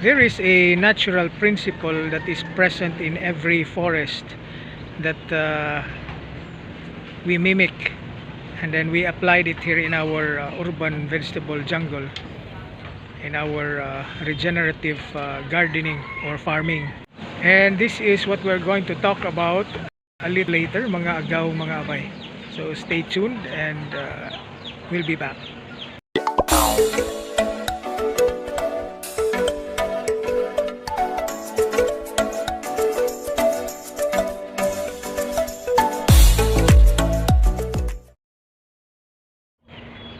There is a natural principle that is present in every forest that we mimic, and then we applied it here in our urban vegetable jungle, in our regenerative gardening or farming. And this is what we're going to talk about a little later, mga agaw, mga abay. So stay tuned, and we'll be back.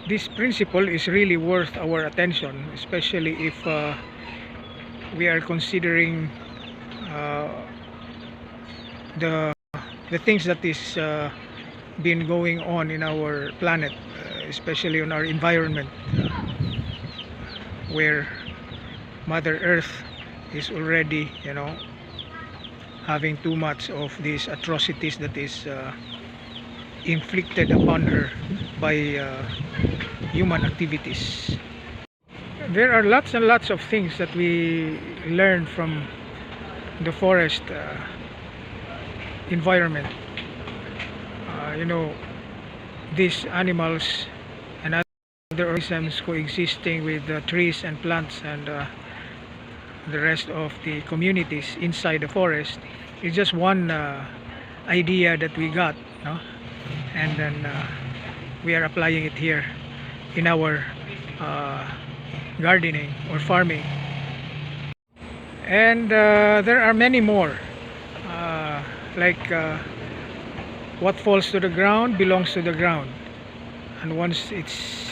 This principle is really worth our attention, especially if we are considering uh, the things that is been going on in our planet, especially on our environment, where Mother Earth is already, having too much of these atrocities that is inflicted upon her by human activities. There are lots and lots of things that we learn from the forest environment. These animals and other organisms coexisting with the trees and plants and the rest of the communities inside the forest is just one idea that we got, no? And then we are applying it here in our gardening or farming. And there are many more, like what falls to the ground belongs to the ground, and once it's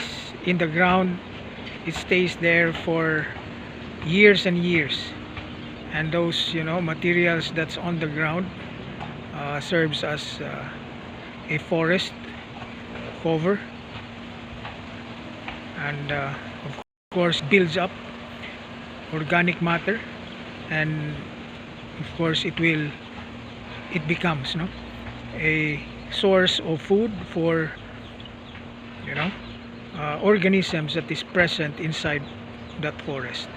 in the ground, it stays there for years and years. And those materials that's on the ground serves as a forest cover, and of course builds up organic matter, and of course it becomes a source of food for organisms that is present inside that forest.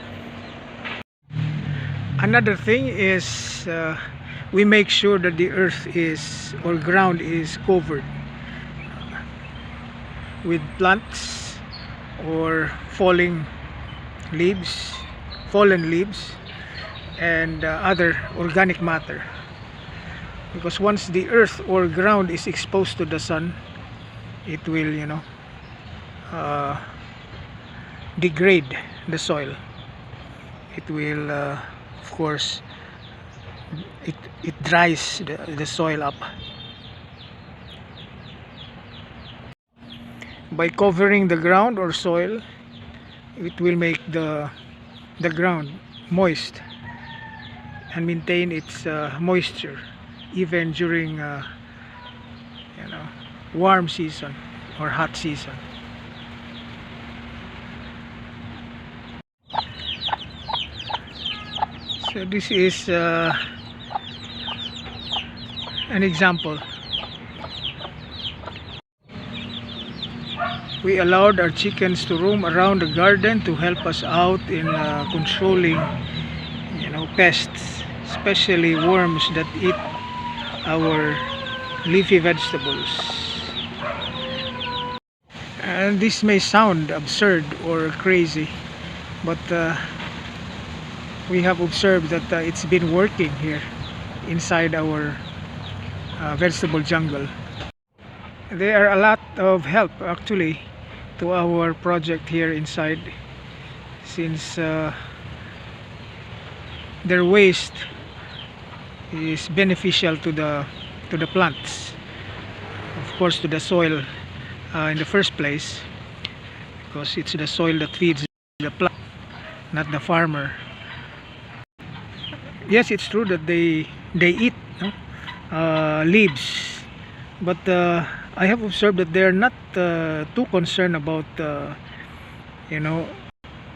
Another thing is we make sure that the earth is, or ground is, covered with plants or fallen leaves and other organic matter, because once the earth or ground is exposed to the sun, it will degrade the soil. It will of course it dries the soil up. By covering the ground or soil, it will make the ground moist and maintain its moisture even during warm season or hot season. So this is an example. We allowed our chickens to roam around the garden to help us out in controlling pests, especially worms that eat our leafy vegetables. And this may sound absurd or crazy, but we have observed that it's been working here inside our vegetable jungle. There are a lot of help actually to our project here inside, since their waste is beneficial to the plants, of course to the soil in the first place, because it's the soil that feeds the plant, not the farmer. Yes, it's true that they eat leaves, but I have observed that they're not too concerned about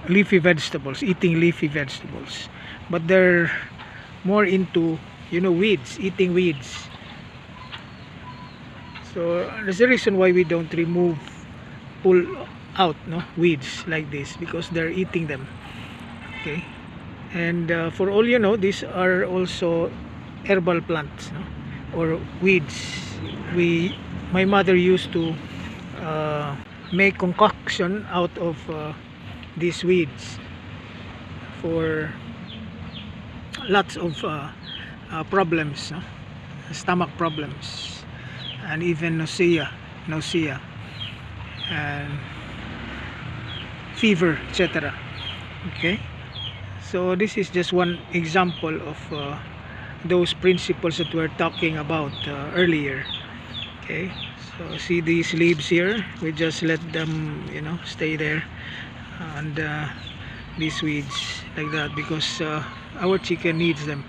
leafy vegetables, eating leafy vegetables, but they're more into weeds, eating weeds. So there's a reason why we don't pull out weeds like this, because they're eating them. Okay, And for all you know, these are also herbal plants, no? Or weeds. My mother used to make concoction out of these weeds for lots of problems, no? Stomach problems, and even nausea and fever, etc. Okay, so this is just one example of those principles that we're talking about earlier. Okay, so see these leaves here, we just let them, you know, stay there, and these weeds like that, because our chicken needs them.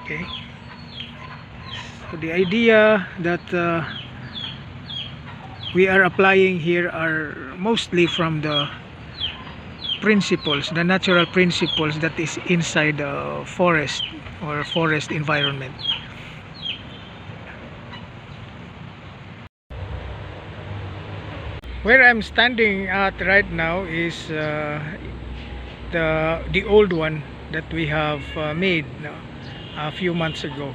Okay, so the idea that we are applying here are mostly from the principles, the natural principles that is inside the forest or forest environment. Where I'm standing at right now is the old one that we have made a few months ago.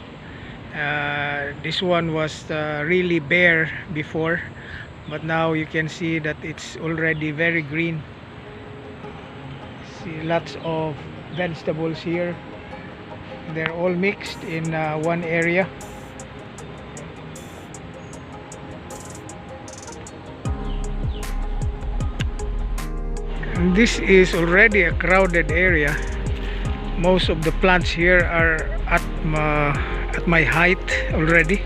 This one was really bare before, but now you can see that it's already very green. See lots of vegetables here, they're all mixed in one area. And this is already a crowded area. Most of the plants here are at my height already.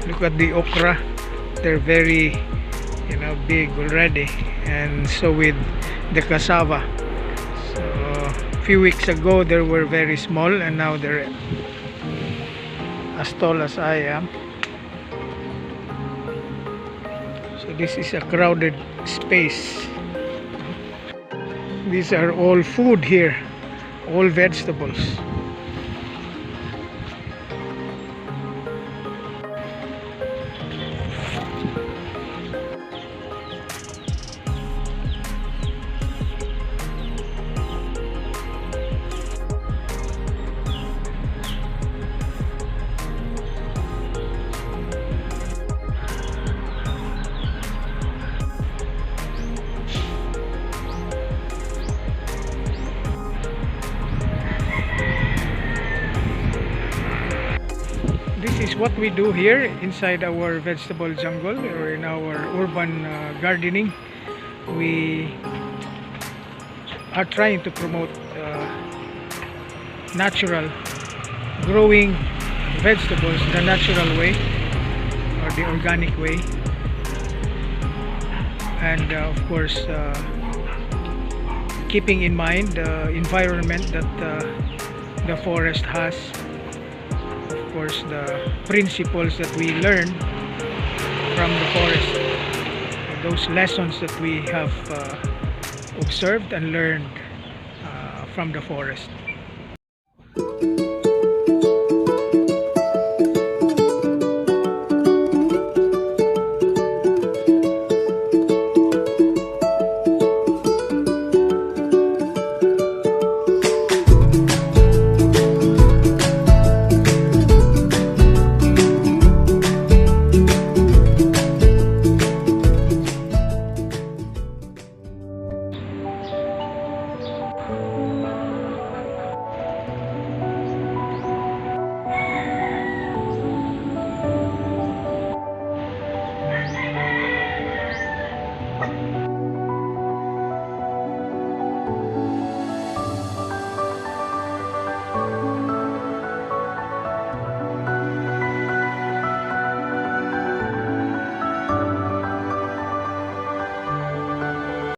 Look at the okra, they're very, you know, big already, and so with the cassava. So a few weeks ago they were very small, and now they're as tall as I am. So this is a crowded space. These are all food here, all vegetables. This is what we do here inside our vegetable jungle, or in our urban gardening. We are trying to promote natural growing vegetables the natural way, or the organic way, and of course keeping in mind the environment that the forest has. Of course, the principles that we learn from the forest, those lessons that we have observed and learned from the forest.